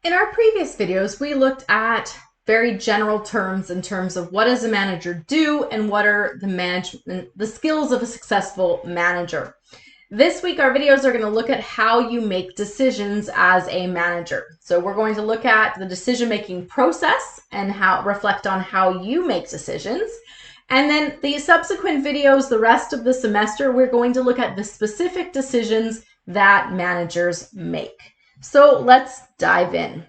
In our previous videos, we looked at very general terms in terms of what does a manager do and what are the skills of a successful manager. This week, our videos are going to look at how you make decisions as a manager. So we're going to look at the decision-making process and reflect on how you make decisions. And then the subsequent videos, the rest of the semester, we're going to look at the specific decisions that managers make. So let's dive in.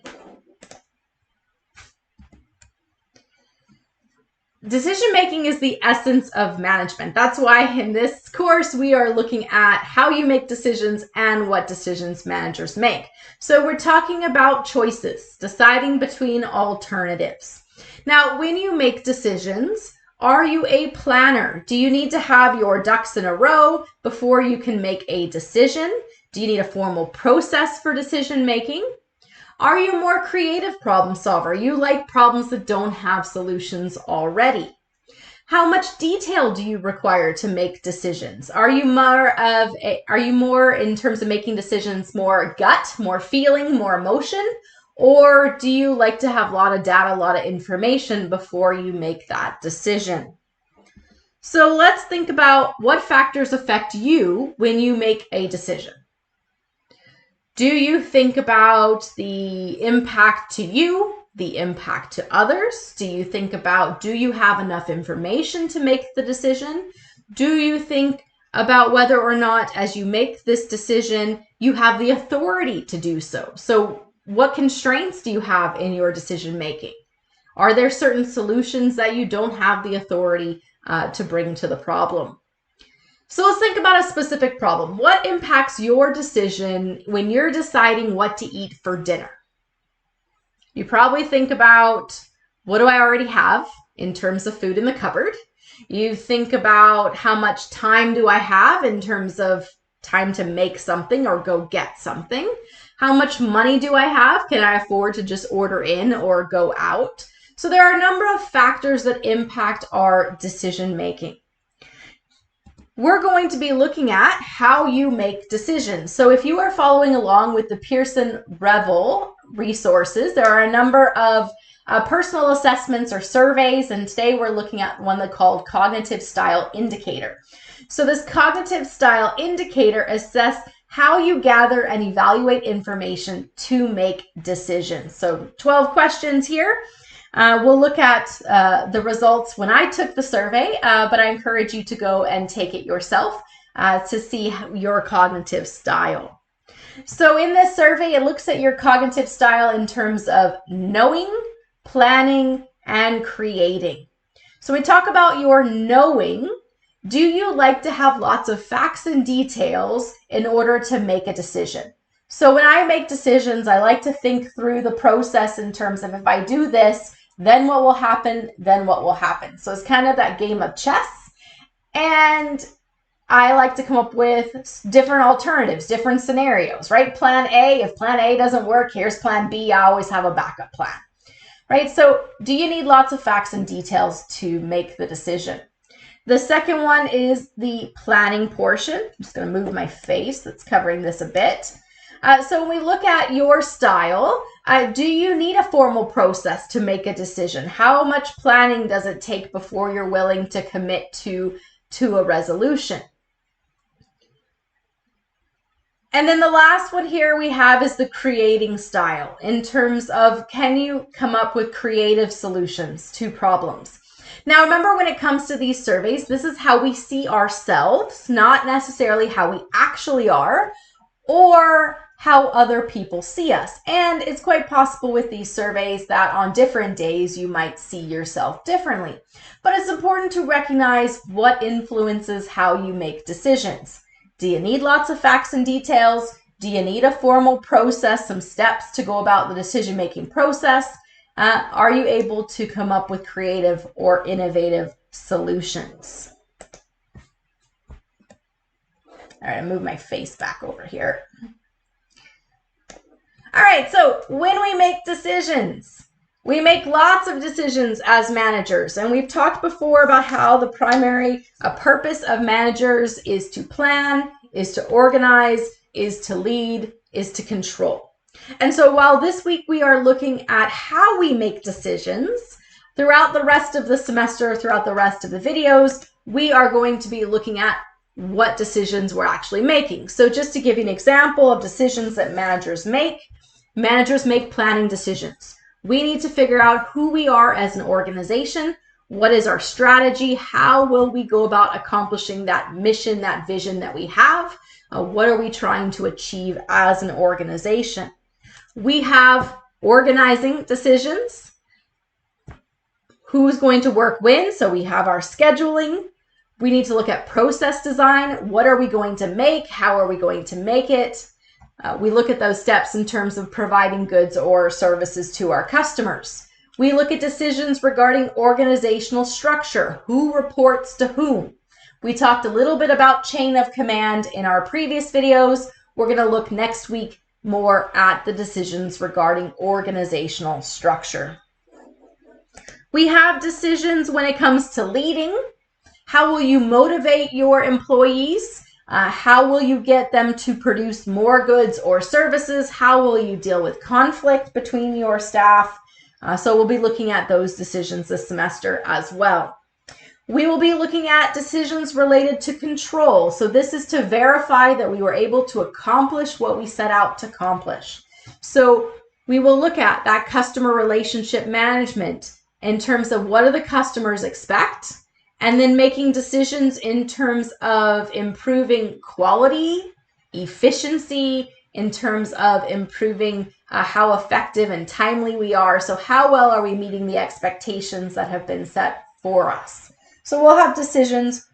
Decision-making is the essence of management. That's why in this course, we are looking at how you make decisions and what decisions managers make. So we're talking about choices, deciding between alternatives. Now, when you make decisions, are you a planner? Do you need to have your ducks in a row before you can make a decision? Do you need a formal process for decision making? Are you a more creative problem solver? You like problems that don't have solutions already. How much detail do you require to make decisions? Are you more in terms of making decisions more gut, more feeling, more emotion? Or do you like to have a lot of data, a lot of information before you make that decision? So let's think about what factors affect you when you make a decision. Do you think about the impact to you, the impact to others? Do you think about, do you have enough information to make the decision? Do you think about whether or not, as you make this decision, you have the authority to do so? So what constraints do you have in your decision making? Are there certain solutions that you don't have the authority to bring to the problem? So let's think about a specific problem. What impacts your decision when you're deciding what to eat for dinner? You probably think about, what do I already have in terms of food in the cupboard? You think about how much time do I have in terms of time to make something or go get something? How much money do I have? Can I afford to just order in or go out? So there are a number of factors that impact our decision making. We're going to be looking at how you make decisions. So if you are following along with the Pearson Revel resources, there are a number of personal assessments or surveys, and today we're looking at one that's called Cognitive Style Indicator. So this Cognitive Style Indicator assesses how you gather and evaluate information to make decisions. So 12 questions here. We'll look at the results when I took the survey, but I encourage you to go and take it yourself to see your cognitive style. So in this survey, it looks at your cognitive style in terms of knowing, planning, and creating. So we talk about your knowing. Do you like to have lots of facts and details in order to make a decision? So when I make decisions, I like to think through the process in terms of if I do this, then what will happen, then what will happen. So it's kind of that game of chess. And I like to come up with different alternatives, different scenarios, right? Plan A, if plan A doesn't work, here's plan B. I always have a backup plan, right? So do you need lots of facts and details to make the decision? The second one is the planning portion. I'm just going to move my face. That's covering this a bit. So when we look at your style, do you need a formal process to make a decision? How much planning does it take before you're willing to commit to a resolution? And then the last one here we have is the creating style in terms of, can you come up with creative solutions to problems? Now, remember, when it comes to these surveys, this is how we see ourselves, not necessarily how we actually are or how other people see us. And it's quite possible with these surveys that on different days you might see yourself differently. But it's important to recognize what influences how you make decisions. Do you need lots of facts and details? Do you need a formal process, some steps to go about the decision-making process? Are you able to come up with creative or innovative solutions? All right, I move my face back over here. All right, so when we make decisions, we make lots of decisions as managers. And we've talked before about how the primary purpose of managers is to plan, is to organize, is to lead, is to control. And so while this week we are looking at how we make decisions, throughout the rest of the semester, throughout the rest of the videos, we are going to be looking at what decisions we're actually making. So just to give you an example of decisions that managers make planning decisions. We need to figure out who we are as an organization. What is our strategy? How will we go about accomplishing that mission, that vision that we have? What are we trying to achieve as an organization? We have organizing decisions. Who's going to work when? So we have our scheduling. We need to look at process design. What are we going to make? How are we going to make it? We look at those steps in terms of providing goods or services to our customers. We look at decisions regarding organizational structure. Who reports to whom? We talked a little bit about chain of command in our previous videos. We're going to look next week more at the decisions regarding organizational structure. We have decisions when it comes to leading. How will you motivate your employees? How will you get them to produce more goods or services? How will you deal with conflict between your staff? So we'll be looking at those decisions this semester as well. We will be looking at decisions related to control. So this is to verify that we were able to accomplish what we set out to accomplish. So we will look at that customer relationship management in terms of what do the customers expect, and then making decisions in terms of improving quality, efficiency, in terms of improving how effective and timely we are. So how well are we meeting the expectations that have been set for us? So we'll have decisions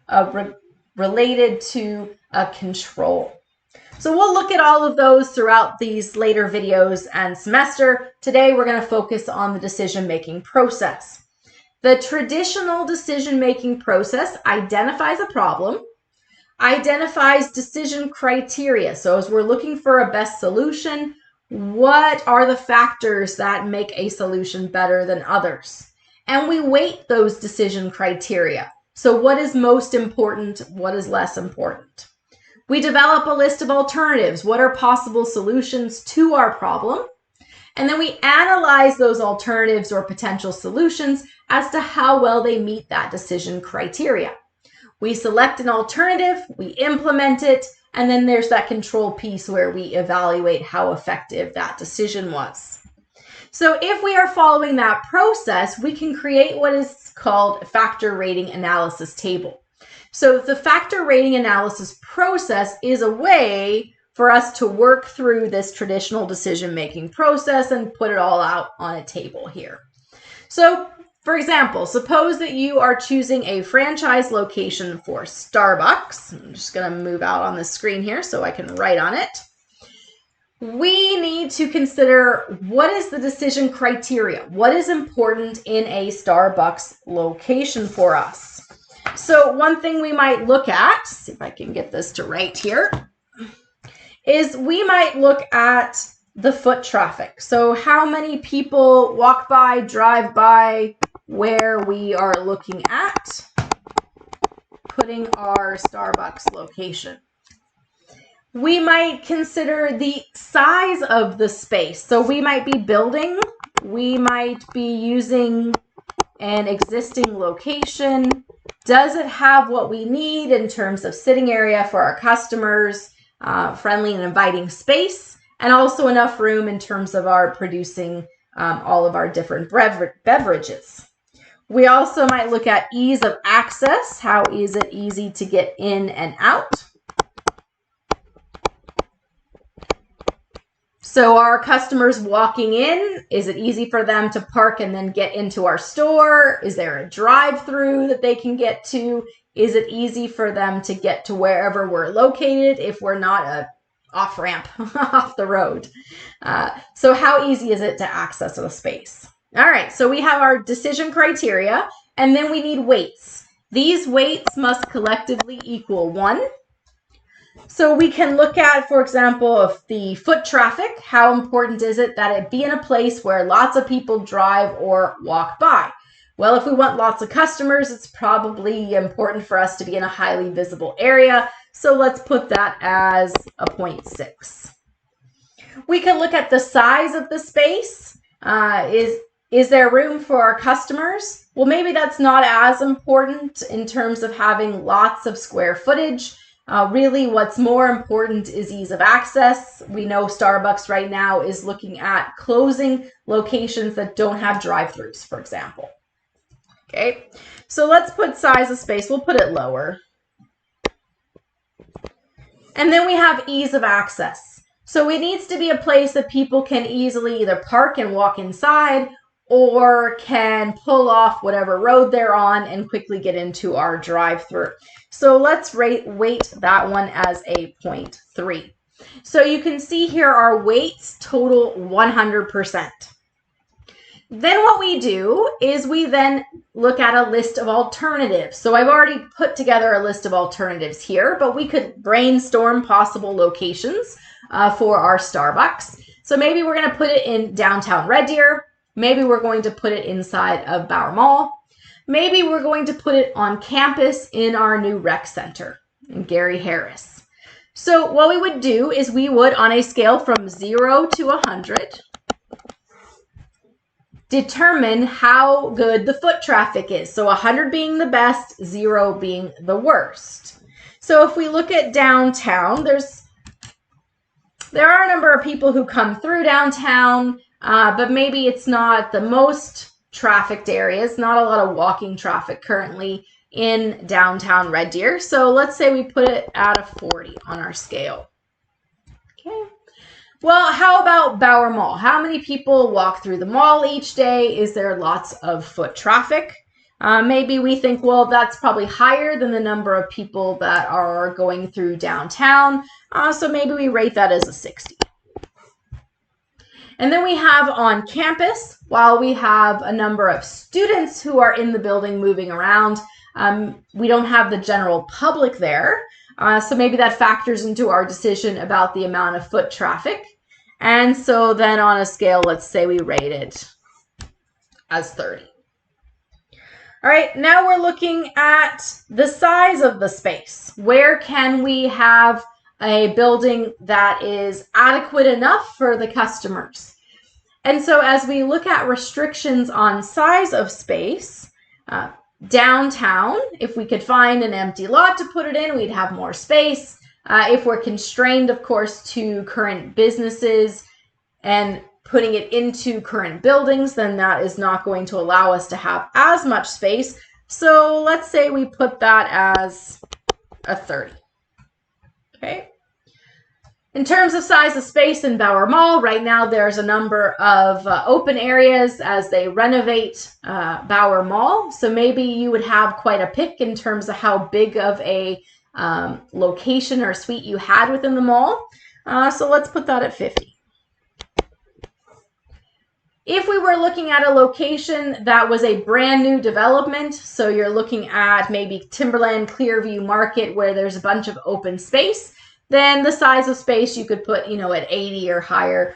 related to control. So we'll look at all of those throughout these later videos and semester. Today, we're going to focus on the decision-making process. The traditional decision-making process identifies a problem, identifies decision criteria. So as we're looking for a best solution, what are the factors that make a solution better than others? And we weight those decision criteria. So what is most important? What is less important? We develop a list of alternatives. What are possible solutions to our problem? And then we analyze those alternatives or potential solutions as to how well they meet that decision criteria. We select an alternative, we implement it, and then there's that control piece where we evaluate how effective that decision was. So if we are following that process, we can create what is called a factor rating analysis table. So the factor rating analysis process is a way for us to work through this traditional decision-making process and put it all out on a table here. So, for example, suppose that you are choosing a franchise location for Starbucks. I'm just going to move out on the screen here so I can write on it. We need to consider what is the decision criteria? What is important in a Starbucks location for us? So one thing we might look at, see if I can get this to right here, is we might look at the foot traffic. So how many people walk by, drive by where we are looking at putting our Starbucks location. We might consider the size of the space. So we might be building, we might be using an existing location. Does it have what we need in terms of sitting area for our customers, friendly and inviting space, and also enough room in terms of our producing all of our different beverages. We also might look at ease of access. How is it easy to get in and out? So our customers walking in, is it easy for them to park and then get into our store? Is there a drive-through that they can get to? Is it easy for them to get to wherever we're located if we're not a off-ramp off the road? So how easy is it to access the space? All right, so we have our decision criteria, and then we need weights. These weights must collectively equal 1. So we can look at, for example, of the foot traffic. How important is it that it be in a place where lots of people drive or walk by? Well, if we want lots of customers, it's probably important for us to be in a highly visible area. So let's put that as a 0.6. We could look at the size of the space. Is there room for our customers? Well, maybe that's not as important in terms of having lots of square footage. Really, what's more important is ease of access. We know Starbucks right now is looking at closing locations that don't have drive-throughs, for example. Okay, so let's put size of space. We'll put it lower. And then we have ease of access. So it needs to be a place that people can easily either park and walk inside, or can pull off whatever road they're on and quickly get into our drive-through. So let's weight that one as a 0.3. So you can see here our weights total 100%. Then what we do is we then look at a list of alternatives. So I've already put together a list of alternatives here, but we could brainstorm possible locations for our Starbucks. So maybe we're going to put it in downtown Red Deer. Maybe we're going to put it inside of Bower Mall. Maybe we're going to put it on campus in our new rec center in Gary Harris. So what we would do is we would, on a scale from 0 to 100, determine how good the foot traffic is. So 100 being the best, 0 being the worst. So if we look at downtown, there are a number of people who come through downtown, but maybe it's not the most trafficked areas, not a lot of walking traffic currently in downtown Red Deer. So let's say we put it at a 40 on our scale. Okay. Well, how about Bower Mall? How many people walk through the mall each day? Is there lots of foot traffic? Maybe we think, well, that's probably higher than the number of people that are going through downtown. So maybe we rate that as a 60. And then we have on campus, while we have a number of students who are in the building moving around, we don't have the general public there. So maybe that factors into our decision about the amount of foot traffic. And so then on a scale, let's say we rate it as 30. All right, now we're looking at the size of the space. Where can we have a building that is adequate enough for the customers? And so as we look at restrictions on size of space, downtown, if we could find an empty lot to put it in, we'd have more space. If we're constrained, of course, to current businesses and putting it into current buildings, then that is not going to allow us to have as much space. So let's say we put that as a 30. Okay. In terms of size of space in Bower Mall, right now there's a number of open areas as they renovate Bower Mall. So maybe you would have quite a pick in terms of how big of a location or suite you had within the mall. So let's put that at 50. If we were looking at a location that was a brand new development, so you're looking at maybe Timberland, Clearview Market, where there's a bunch of open space, then the size of space you could put, at 80 or higher,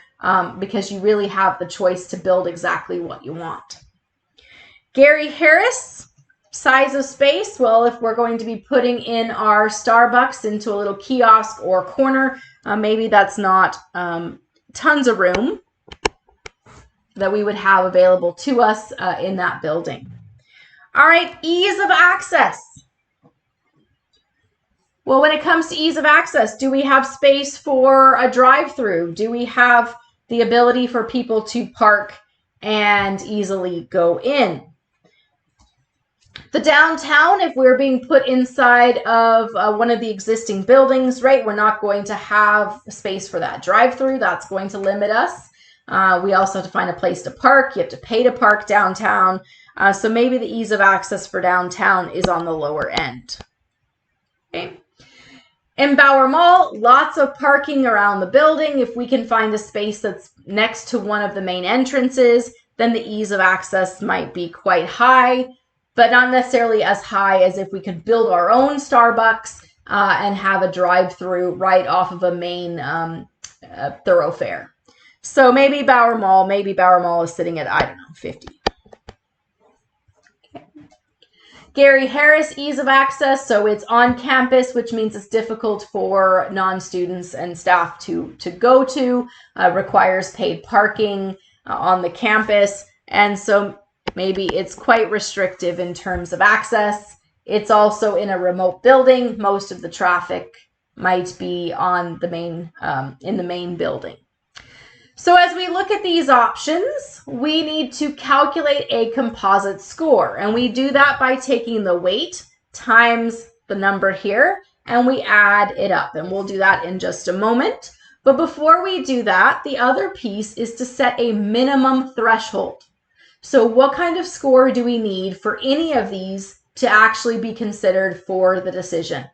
because you really have the choice to build exactly what you want. Gary Harris, size of space. Well, if we're going to be putting in our Starbucks into a little kiosk or corner, maybe that's not tons of room that we would have available to us in that building. All right, ease of access. Well, when it comes to ease of access, do we have space for a drive-through? Do we have the ability for people to park and easily go in? The downtown, if we're being put inside of one of the existing buildings, right, we're not going to have space for that drive-through. That's going to limit us. We also have to find a place to park. You have to pay to park downtown. So maybe the ease of access for downtown is on the lower end. Okay. In Bower Mall, lots of parking around the building. If we can find a space that's next to one of the main entrances, then the ease of access might be quite high, but not necessarily as high as if we could build our own Starbucks and have a drive-through right off of a main thoroughfare. So maybe Bower Mall is sitting at, 50. Okay. Gary Harris, ease of access. So it's on campus, which means it's difficult for non-students and staff to go to, requires paid parking on the campus. And so maybe it's quite restrictive in terms of access. It's also in a remote building. Most of the traffic might be on the main, in the main building. So as we look at these options, we need to calculate a composite score. And we do that by taking the weight times the number here, and we add it up. And we'll do that in just a moment. But before we do that, the other piece is to set a minimum threshold. So what kind of score do we need for any of these to actually be considered for the decision?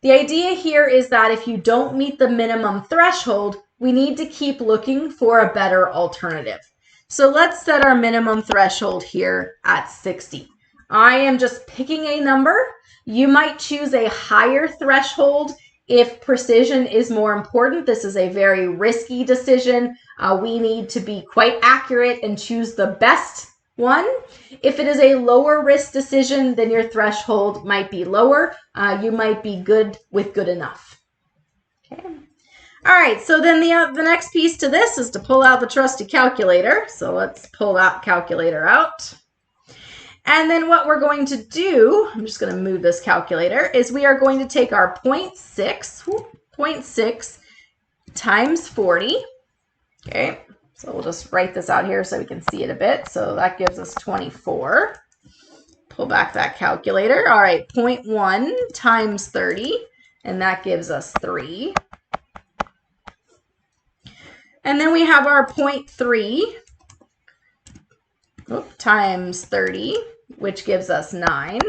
The idea here is that if you don't meet the minimum threshold, we need to keep looking for a better alternative. So let's set our minimum threshold here at 60. I am just picking a number. You might choose a higher threshold if precision is more important. This is a very risky decision. We need to be quite accurate and choose the best one. If it is a lower risk decision, then your threshold might be lower. You might be good with good enough. Okay. All right, so then the next piece to this is to pull out the trusty calculator. So let's pull that calculator out. And then what we're going to do, I'm just going to move this calculator, is we are going to take our 0.6 times 40. Okay, so we'll just write this out here so we can see it a bit. So that gives us 24. Pull back that calculator. All right, 0.1 times 30, and that gives us 3. And then we have our 0.3 times 30, which gives us 9.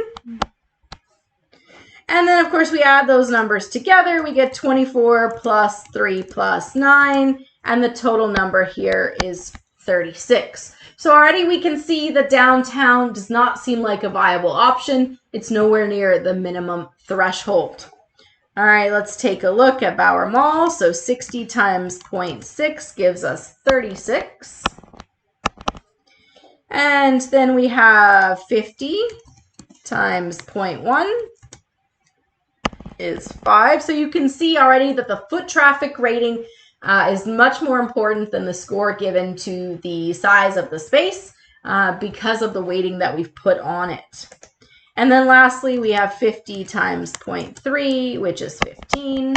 And then, of course, we add those numbers together. We get 24 plus 3 plus 9, and the total number here is 36. So already we can see that downtown does not seem like a viable option. It's nowhere near the minimum threshold. All right, let's take a look at Bower Mall. So 60 times 0.6 gives us 36. And then we have 50 times 0.1 is 5. So you can see already that the foot traffic rating is much more important than the score given to the size of the space because of the weighting that we've put on it. And then lastly, we have 50 times 0.3, which is 15.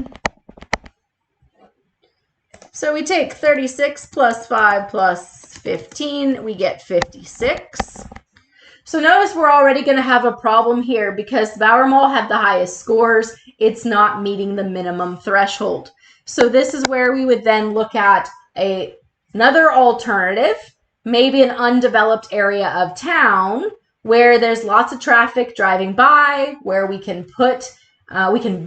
So we take 36 plus 5 plus 15, we get 56. So notice we're already going to have a problem here because Bower Mall had the highest scores. It's not meeting the minimum threshold. So this is where we would then look at another alternative, maybe an undeveloped area of town where there's lots of traffic driving by, where we can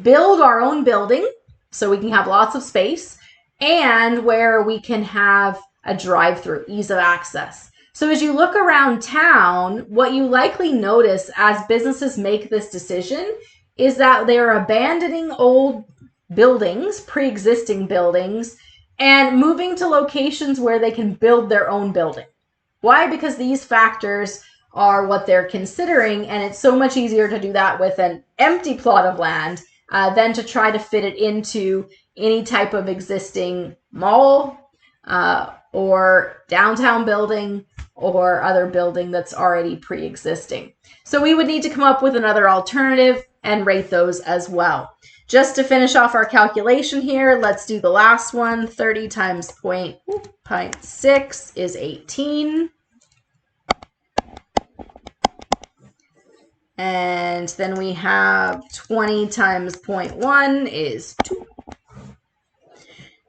build our own building so we can have lots of space, and where we can have a drive-through, ease of access. So as you look around town, what you likely notice as businesses make this decision is that they're abandoning old buildings, pre-existing buildings, and moving to locations where they can build their own building. Why? Because these factors are what they're considering, and it's so much easier to do that with an empty plot of land than to try to fit it into any type of existing mall or downtown building or other building that's already pre-existing. So we would need to come up with another alternative and rate those as well. Just to finish off our calculation here, let's do the last one. 30 times 0.6 is 18. And then we have 20 times 0.1 is 2.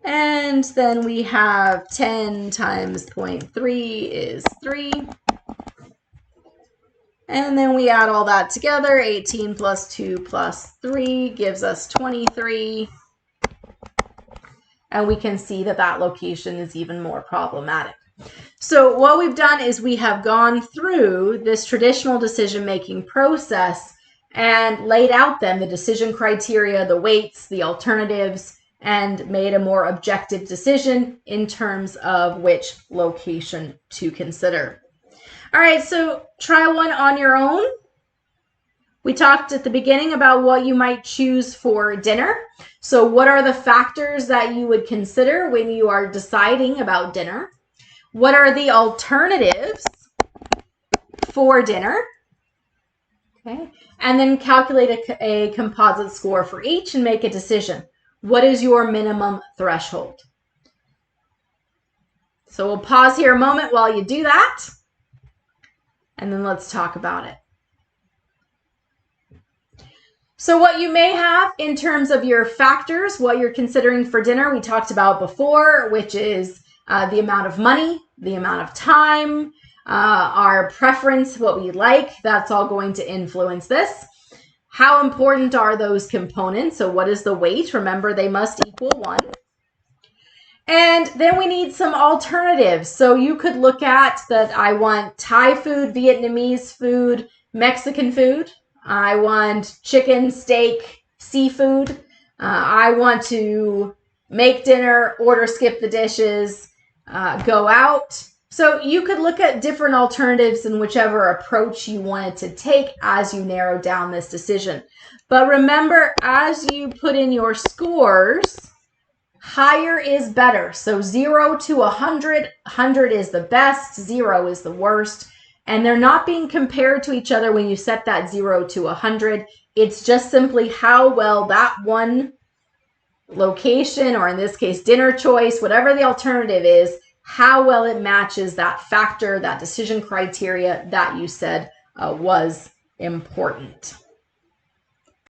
And then we have 10 times 0.3 is 3. And then we add all that together. 18 plus 2 plus 3 gives us 23. And we can see that that location is even more problematic. So what we've done is we have gone through this traditional decision-making process and laid out then the decision criteria, the weights, the alternatives, and made a more objective decision in terms of which location to consider. All right, so try one on your own. We talked at the beginning about what you might choose for dinner. So what are the factors that you would consider when you are deciding about dinner? What are the alternatives for dinner? Okay. And then calculate a composite score for each and make a decision. What is your minimum threshold? So we'll pause here a moment while you do that, and then let's talk about it. So what you may have in terms of your factors, what you're considering for dinner, we talked about before, which is the amount of money, the amount of time, our preference, what we like. That's all going to influence this. How important are those components? So what is the weight? Remember, they must equal 1. And then we need some alternatives. So you could look at that I want Thai food, Vietnamese food, Mexican food. I want chicken, steak, seafood. I want to make dinner, order, skip the dishes, go out. So you could look at different alternatives in whichever approach you wanted to take as you narrow down this decision. But remember, as you put in your scores, higher is better. So 0 to 100, 100 is the best, 0 is the worst. And they're not being compared to each other when you set that 0 to 100. It's just simply how well that one location, or in this case, dinner choice, whatever the alternative is, how well it matches that factor, that decision criteria that you said was important.